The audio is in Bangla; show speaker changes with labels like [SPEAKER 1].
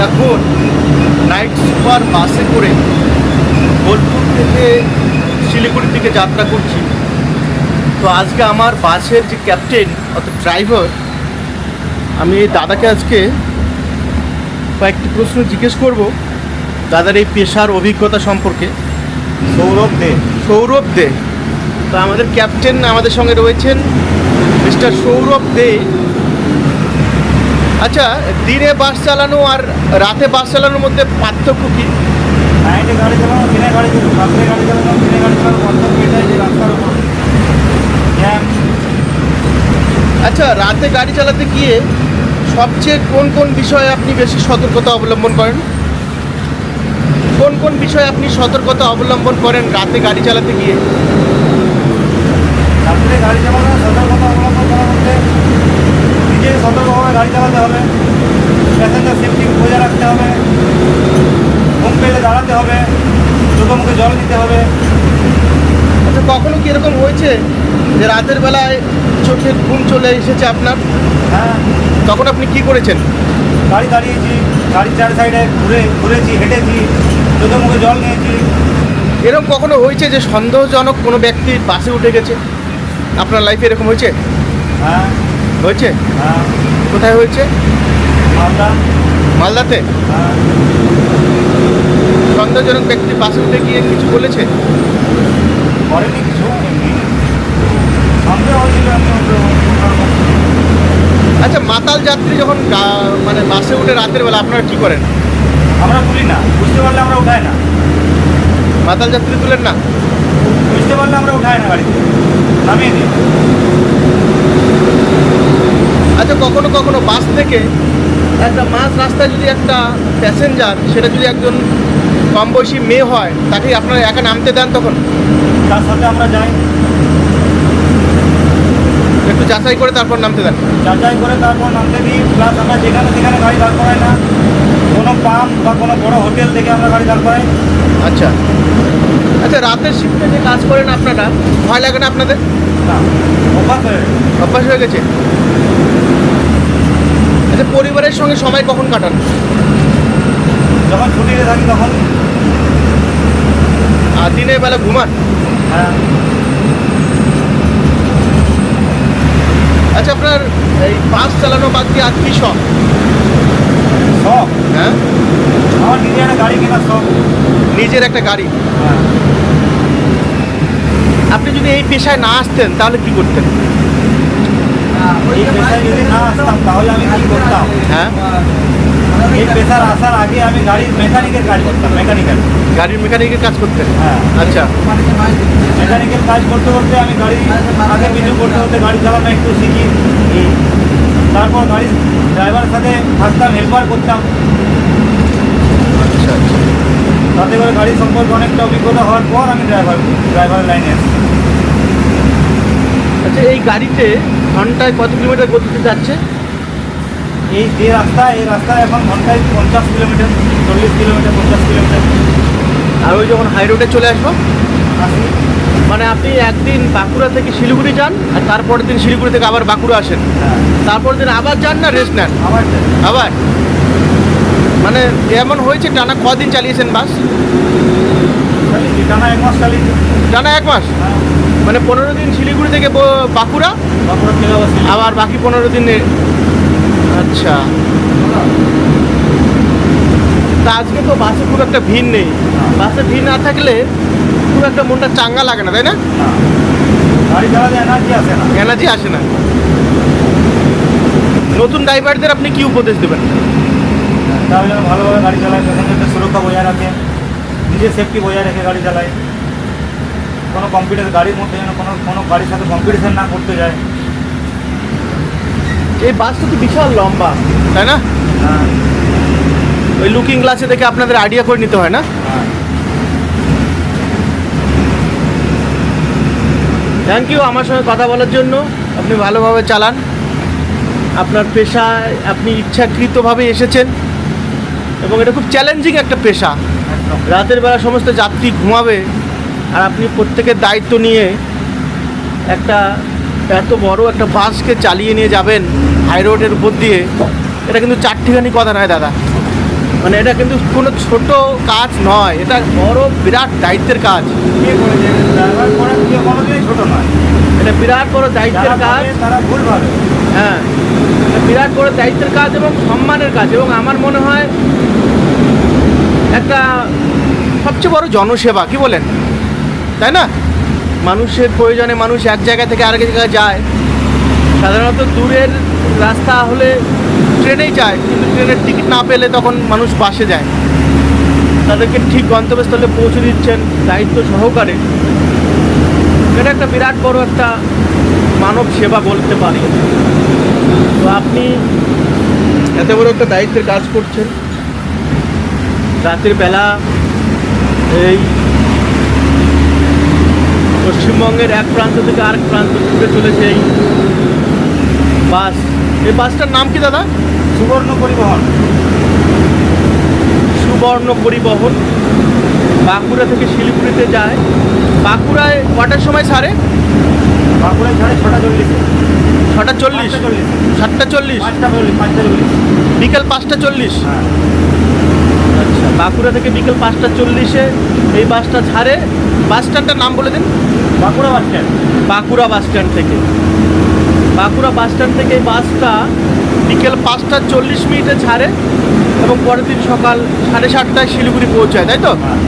[SPEAKER 1] এখন নাইট সুপার বাসে করে বোলপুর থেকে শিলিগুড়ির দিকে যাত্রা করছি। তো আজকে আমার বাসের যে ক্যাপ্টেন অর্থাৎ ড্রাইভার, আমি এই দাদাকে আজকে কয়েকটি প্রশ্ন জিজ্ঞেস করব দাদার এই পেশার অভিজ্ঞতা সম্পর্কে। সৌরভ দে। তো আমাদের ক্যাপ্টেন আমাদের সঙ্গে রয়েছেন মিস্টার সৌরভ দে। আচ্ছা, দিনে বাস চালানো আর রাতে বাস চালানোর মধ্যে পার্থক্য কী?
[SPEAKER 2] নাইটে গাড়ি চালানো, দিনে গাড়ি চালানো, রাত্রে গাড়ি চালানো, দিনে গাড়ি চালানো, পার্থক্য এটাই যে রাস্তার উপর জ্যাম।
[SPEAKER 1] আচ্ছা, রাতে গাড়ি চালাতে গিয়ে সবচেয়ে কোন কোন বিষয়ে আপনি বেশি সতর্কতা অবলম্বন করেন? কোন কোন বিষয়ে আপনি সতর্কতা অবলম্বন করেন রাতে গাড়ি চালাতে গিয়ে?
[SPEAKER 2] রাত্রে গাড়ি চালানো সতর্কতা অবলম্বন করার মধ্যে নিজে সতর্কভাবে গাড়ি চালাতে হবে, প্যাসেঞ্জার সেফটি বজায় রাখতে হবে, ঘুম পেলে দাঁড়াতে হবে, চোখে মুখে জল দিতে হবে।
[SPEAKER 1] আচ্ছা, কখনো কি এরকম হয়েছে যে রাতের বেলায় চোখে ঘুম চলে এসেছে আপনার?
[SPEAKER 2] হ্যাঁ,
[SPEAKER 1] তখন আপনি কি করেছেন?
[SPEAKER 2] গাড়ি দাঁড়িয়েছি, গাড়ির চার সাইডে ঘুরেছি, হেঁটেছি, চোখে মুখে জল নিয়েছি।
[SPEAKER 1] এরকম কখনো হয়েছে যে সন্দেহজনক কোনো ব্যক্তি বাসে উঠে গেছে? আপনার লাইফে এরকম হয়েছে?
[SPEAKER 2] হ্যাঁ
[SPEAKER 1] হয়েছে?
[SPEAKER 2] হ্যাঁ,
[SPEAKER 1] কোথায় হয়েছে?
[SPEAKER 2] মালদা।
[SPEAKER 1] মালদাতে?
[SPEAKER 2] হ্যাঁ,
[SPEAKER 1] সন্দেহজনক ব্যক্তি বাসে উঠে গিয়ে কিছু বলেছে?
[SPEAKER 2] করেনি কিছু, এমনি সন্দেহ হয়েছিল।
[SPEAKER 1] আচ্ছা, মাতাল যাত্রী যখন মানে বাসে উঠে রাতের বেলা আপনারা কী করেন?
[SPEAKER 2] আমরা তুলি না, বুঝতে পারলে আমরা উঠাই না।
[SPEAKER 1] মাতাল যাত্রী তুলেন না?
[SPEAKER 2] বুঝতে পারলে আমরা উঠাই না, গাড়িতে নামিয়ে দিই।
[SPEAKER 1] আচ্ছা, কখনো কখনো বাস থেকে একটা মাঝ রাস্তায় যদি একটা প্যাসেঞ্জার, সেটা যদি একজন কম বয়সী মেয়ে হয়, তাকে আপনারা একা নামতে দেন? তখন
[SPEAKER 2] তার সাথে আমরা যাই,
[SPEAKER 1] একটু যাচাই করে তারপর নামতে দেন?
[SPEAKER 2] যাচাই করে তারপর নামতে দিই। প্লাস আমরা যেখানে সেখানে গাড়ি দাঁড় করাই না, কোনো পাম্প বা কোনো বড় হোটেল থেকে আমরা গাড়ি দাঁড় করাই।
[SPEAKER 1] আচ্ছা আচ্ছা, রাতের শিফটে যে কাজ করেন আপনারা, ভয় লাগে না আপনাদের?
[SPEAKER 2] না, অভ্যাস হয়ে গেছে।
[SPEAKER 1] অভ্যাস হয়ে গেছে। আচ্ছা, পরিবারের সঙ্গে সময় কখন কাটান?
[SPEAKER 2] যখন ছুটিতে থাকি তখন।
[SPEAKER 1] আর দিনের বেলা ঘুমান?
[SPEAKER 2] হ্যাঁ।
[SPEAKER 1] আচ্ছা, আপনার এই বাস চালানো বাদ দিয়ে আর কি শখ?
[SPEAKER 2] শখ?
[SPEAKER 1] হ্যাঁ,
[SPEAKER 2] আমার নিজের একটা গাড়ি কেনার শখ।
[SPEAKER 1] নিজের একটা গাড়ি।
[SPEAKER 2] হ্যাঁ।
[SPEAKER 1] আপনি যদি এই পেশায় না আসতেন তাহলে কি করতেন?
[SPEAKER 2] এই পেশায় যদি না আসতাম তাহলে আমি কী করতাম?
[SPEAKER 1] হ্যাঁ,
[SPEAKER 2] এই পেশার আসার আগে আমি গাড়ির মেকানিকের কাজ করতাম।
[SPEAKER 1] গাড়ির মেকানিকের কাজ করতেন?
[SPEAKER 2] হ্যাঁ।
[SPEAKER 1] আচ্ছা,
[SPEAKER 2] মেকানিকের কাজ করতে করতে আমি গাড়ি আগে পিছু করতে করতে গাড়ি চালানো একটু শিখি। তারপর গাড়ির ড্রাইভারের সাথে থাকতাম, হেল্পার করতাম।
[SPEAKER 1] আচ্ছা আচ্ছা।
[SPEAKER 2] তাতে করে গাড়ি সম্পর্কে অনেকটা অভিজ্ঞতা হওয়ার পর আমি ড্রাইভারের লাইনে আসি।
[SPEAKER 1] আচ্ছা, এই গাড়িতে ঘন্টায় কত কিলোমিটার গতিতে যাচ্ছে?
[SPEAKER 2] এই রাস্তায় এখন ঘন্টায় 50 কিলোমিটার, 40 কিলোমিটার, 50 কিলোমিটার।
[SPEAKER 1] আর ওই যখন হাই রোডে চলে আসবো,
[SPEAKER 2] আসি।
[SPEAKER 1] মানে আপনি একদিন বাঁকুড়া থেকে শিলিগুড়ি যান, আর তারপরের দিন শিলিগুড়ি থেকে আবার বাঁকুড়া আসেন,
[SPEAKER 2] হ্যাঁ,
[SPEAKER 1] তারপরের দিন আবার যান না রেস্ট নেন? আবার মানে এমন হয়েছে টানা কদিন চালিয়েছেন বাস?
[SPEAKER 2] টানা 1 মাস চালিয়েছি।
[SPEAKER 1] টানা 1 মাস?
[SPEAKER 2] হ্যাঁ।
[SPEAKER 1] মানে 15 দিন শিলিগুড়ি থেকে বাঁকুড়া,
[SPEAKER 2] বাঁকুড়া থেকে আবার
[SPEAKER 1] আবার বাকি 15 দিনে। আচ্ছা, তা আজকে তো বাসে খুব একটা ভিড় নেই। বাসে ভিড় না থাকলে খুব একটা মনটা চাঙ্গা লাগে না, তাই না?
[SPEAKER 2] গাড়ি চালাতে এনার্জি আসে না।
[SPEAKER 1] এনার্জি আসে না। নতুন ড্রাইভারদের আপনি কি উপদেশ দেবেন?
[SPEAKER 2] তাহলে যেন ভালোভাবে গাড়ি চালায়, প্যাসেঞ্জারদের সুরক্ষা বজায় রাখে, নিজের সেফটি বজায় রেখে গাড়ি চালায়। কোনো গাড়ির মধ্যে যেন কোনো গাড়ির সাথে কম্পিটিশন না করতে যায়।
[SPEAKER 1] এই বাসটা তো বিশাল লম্বা, তাই না?
[SPEAKER 2] হ্যাঁ।
[SPEAKER 1] ওই লুকিং গ্লাসে দেখে আপনাদের আইডিয়া করে নিতে হয় না?
[SPEAKER 2] হ্যাঁ।
[SPEAKER 1] থ্যাংক ইউ আমার সঙ্গে কথা বলার জন্য। আপনি ভালোভাবে চালান। আপনার পেশায় আপনি ইচ্ছাকৃতভাবে এসেছেন এবং এটা খুব চ্যালেঞ্জিং একটা পেশা।
[SPEAKER 2] একদম।
[SPEAKER 1] রাতের বেলা সমস্ত যাত্রী ঘুমাবে আর আপনি প্রত্যেকের দায়িত্ব নিয়ে একটা এত বড় একটা বাসকে চালিয়ে নিয়ে যাবেন হাই রোডের উপর দিয়ে, এটা কিন্তু চারটিখানি কথা নয় দাদা। মানে এটা কিন্তু কোনো ছোট কাজ নয়, এটা বড় বিরাট দায়িত্বের কাজ।
[SPEAKER 2] কে করেছে ড্রাইভার করে কেউ কোনোদিনই ছোটো নয়।
[SPEAKER 1] এটা বিরাট বড় দায়িত্বের
[SPEAKER 2] যারা
[SPEAKER 1] কাজ।
[SPEAKER 2] ভাবে তারা ভুল ভাবে।
[SPEAKER 1] হ্যাঁ, এটা বিরাট বড় দায়িত্বের কাজ এবং সম্মানের কাজ, এবং আমার মনে হয় একটা সবচেয়ে বড় জনসেবা, কি বলেন, তাই না? মানুষের প্রয়োজনে মানুষ এক জায়গা থেকে আরেক জায়গায় যায়। সাধারণত দূরের রাস্তা হলে ট্রেনেই যায়, কিন্তু ট্রেনের টিকিট না পেলে তখন মানুষ বাসে যায়। তাদেরকে ঠিক গন্তব্যস্থলে পৌঁছে দিচ্ছেন দায়িত্ব সহকারে। এটা একটা বিরাট বড় একটা মানব সেবা বলতে পারি। তো আপনি এত বড় একটা দায়িত্বের কাজ করছেন, রাতের বেলা এই পশ্চিমবঙ্গের এক প্রান্ত থেকে আরেক প্রান্ত ঘুরে চলেছে এই বাস। এই বাসটার নাম কি দাদা?
[SPEAKER 2] সুবর্ণ পরিবহন।
[SPEAKER 1] সুবর্ণ পরিবহন বাঁকুড়া থেকে শিলিগুড়িতে যায়। বাঁকুড়ায় কটার সময় ছাড়ে?
[SPEAKER 2] বাঁকুড়ায় ছাড়ে 6:40।
[SPEAKER 1] 6:40, 7:40,
[SPEAKER 2] 5:40।
[SPEAKER 1] বিকেল 5:40।
[SPEAKER 2] হ্যাঁ।
[SPEAKER 1] আচ্ছা, বাঁকুড়া থেকে বিকেল 5:40-এ এই বাসটা ছাড়ে। বাস স্ট্যান্ডটার নাম বলে দিন।
[SPEAKER 2] Bankura bus stand.
[SPEAKER 1] Bankura bus stand থেকে, বাঁকুড়া বাস স্ট্যান্ড থেকে এই বাসটা বিকেল 5:40 ছাড়ে এবং পরের দিন সকাল 7:30টায় শিলিগুড়ি পৌঁছায়, তাই তো?
[SPEAKER 2] হ্যাঁ।